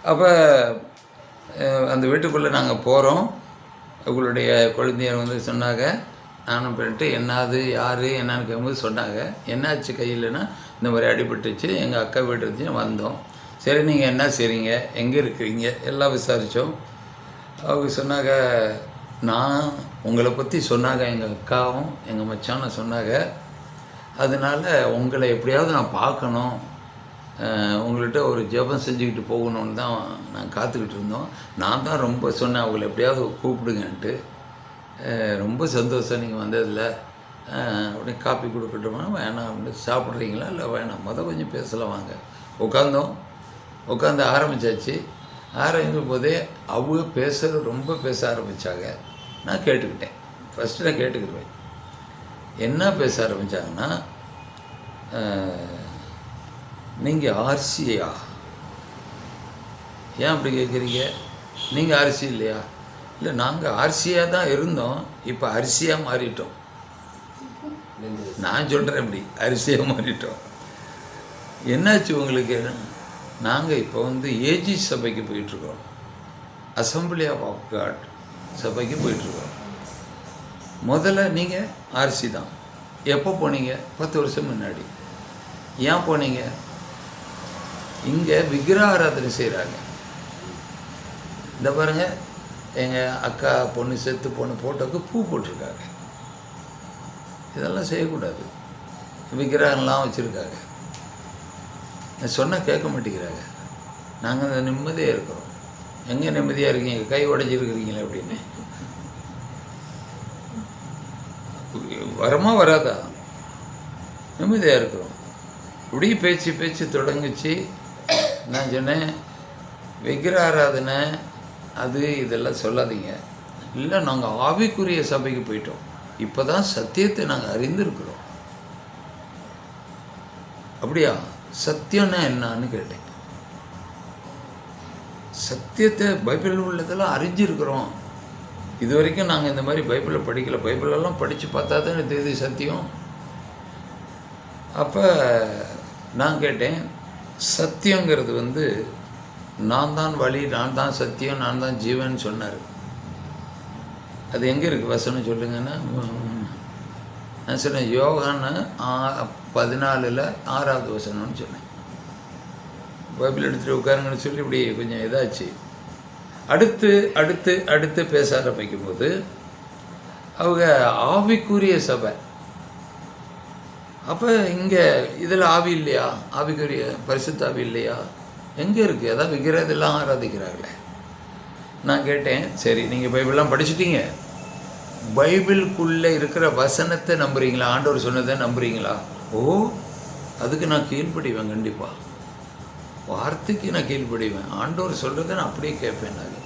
அப்போ அந்த வீட்டுக்குள்ளே நாங்கள் போகிறோம். உங்களுடைய குழந்தையர் வந்து சொன்னாங்க. நானும் போயிட்டு என்னது யார் என்னன்னு கேட்கும்போது சொன்னாங்க. என்னாச்சு கையிலன்னா இந்த மாதிரி அடிபட்டுச்சு, எங்கள் அக்கா வீட்டு இருந்துச்சு வந்தோம். சரி நீங்கள் என்ன செய்கிறீங்க, எங்கே இருக்கிறீங்க எல்லாம் விசாரித்தோம். அவங்க சொன்னாங்க, நான் உங்களை பற்றி சொன்னாங்க, எங்கள் அக்காவும் எங்கள் மச்சானும் சொன்னாங்க. அதனால் உங்களை எப்படியாவது நான் பார்க்கணும், உங்கள்கிட்ட ஒரு ஜெபம் செஞ்சுக்கிட்டு போகணுன்னு தான் நான் காத்துக்கிட்டு இருந்தோம். நான் தான் ரொம்ப சொன்னேன் அவங்கள எப்படியாவது கூப்பிடுங்கன்ட்டு. ரொம்ப சந்தோஷம் நீங்கள் வந்ததில், அப்படியே காப்பி கொடுக்கட்டுமா வேணாம் அப்படின்னு, சாப்பிட்றீங்களா இல்லை வேணாம் கொஞ்சம் பேசலாம் வாங்க. உட்காந்து ஆரம்பித்தாச்சு. ஆரம்பிக்கும் போதே அவங்க பேசுகிறது ரொம்ப பேச ஆரம்பித்தாங்க. நான் கேட்டுக்கிட்டேன். ஃபஸ்ட்டு நான் கேட்டுக்கிடுவேன். என்ன பேச ஆரம்பித்தாங்கன்னா, நீங்கள் ஆர்சியா? ஏன் அப்படி கேட்குறீங்க? நீங்கள் ஆர்சி இல்லையா? இல்லை நாங்கள் ஆர்சியாக தான் இருந்தோம், இப்போ அரிசியாக மாறிட்டோம். நான் சொல்கிறேன் இப்படி அரிசியாக மாறிட்டோம். என்னாச்சு உங்களுக்கு? நாங்கள் இப்போ வந்து ஏஜி சபைக்கு போயிட்டுருக்கோம், அசம்பிளி ஆஃப் காட் சபைக்கு போயிட்டுருக்கோம். முதல்ல நீங்கள் ஆர்சி தான். எப்போ போனீங்க? 10 வருஷம் முன்னாடி. ஏன் போனீங்க? இங்கே விக்கிரக ஆராதனை செய்கிறாங்க. இந்த பாருங்கள், எங்கள் அக்கா பொண்ணு செத்து பொண்ணு ஃபோட்டோவுக்கு பூ போட்டிருக்காங்க. இதெல்லாம் செய்யக்கூடாது. விக்கிரகம்லாம் வச்சுருக்காங்க. நான் சொன்னால் கேட்க மாட்டேங்கிறாங்க. நாங்கள் நிம்மதியாக இருக்கிறோம். எங்கே நிம்மதியாக இருக்கீங்க? கை உடைஞ்சிருக்கிறீங்களே அப்படின்னு. வரமா வராதா? நிம்மதியாக இருக்கிறோம். இப்படி பேச்சு தொடங்குச்சு. நான் சொன்னேன், விக்கிர ஆராதனை அது இதெல்லாம் சொல்லாதீங்க. இல்லை நாங்கள் ஆவிக்குரிய சபைக்கு போயிட்டோம், இப்போ தான் சத்தியத்தை நாங்கள் அறிந்திருக்கிறோம். அப்படியா? சத்தியம்னா என்னான்னு கேட்டேன். சத்தியத்தை பைபிளில் உள்ளதெல்லாம் அறிஞ்சிருக்கிறோம். இது வரைக்கும் நாங்கள் இந்த மாதிரி பைபிளை படிக்கலை. பைபிளெல்லாம் படித்து பார்த்தா தான் எனக்கு தெரியுது சத்தியம். அப்போ நான் கேட்டேன், சத்தியங்கிறது வந்து நான் தான் வழி, நான் தான் சத்தியம், நான் தான் ஜீவன் சொன்னார். அது எங்கே இருக்குது வசனம் சொல்லுங்கன்னா? நான் சொன்னேன், யோகான்னு 14 6வது வசனம்னு சொன்னேன். பைபிள் எடுத்துகிட்டு உட்காருங்கன்னு சொல்லி இப்படி கொஞ்சம் இதாச்சு. அடுத்து பேச ஆரம்பிக்கும் போது அவங்க ஆவிக்குரிய சபை. அப்போ இங்கே இதில் ஆவி இல்லையா? ஆவிக்குரிய பரிசுத்த ஆவி இல்லையா? எங்கே இருக்குது? அதான் விக்கிரதெல்லாம் ஆராதிக்கிறாங்களே. நான் கேட்டேன், சரி நீங்கள் பைபிள்லாம் படிச்சுட்டீங்க, பைபிளுக்குள்ளே இருக்கிற வசனத்தை நம்புறீங்களா? ஆண்டவர் சொன்னதை நம்புறீங்களா? ஓ, அதுக்கு நான் கீழ்ப்படிவேன். கண்டிப்பாக வார்த்தைக்கு நான் கீழ்ப்படிவேன். ஆண்டவர் சொல்கிறத நான் அப்படியே கேட்பேன். நான்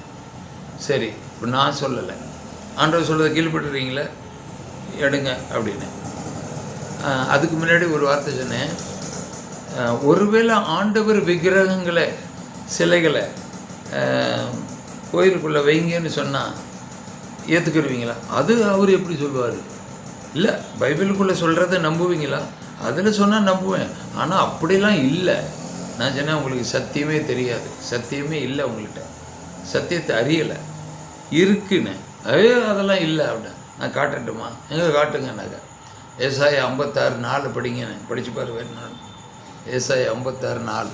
சரி, இப்போ நான் சொல்லலை, ஆண்டவர் சொல்கிறத கீழ்படுறீங்களே எடுங்க அப்படின்னு. அதுக்கு முன்னாடி ஒரு வார்த்தை சொன்னேன், ஒருவேளை ஆண்டவர் விக்கிரகங்களை சிலைகளை கோயிலுக்குள்ளே வைங்கன்னு சொன்னால் ஏற்றுக்கிடுவீங்களா? அது அவர் எப்படி சொல்லுவார்? இல்லை, பைபிளுக்குள்ளே சொல்கிறத நம்புவீங்களா? அதில் சொன்னால் நம்புவேன். ஆனால் அப்படிலாம் இல்லை. நான் சொன்னேன், உங்களுக்கு சத்தியமே தெரியாது, சத்தியமே இல்லை, உங்கள்கிட்ட சத்தியத்தை அறியலை இருக்குன்னு. அதெல்லாம் இல்லை அப்படின்னு நான் காட்டட்டுமா? எங்கே காட்டுங்கன்னாக்க, ஏசாயா 56:4 படிங்கன்னு படித்து பாரு. வேறு நாள் ஏசாயா 56:4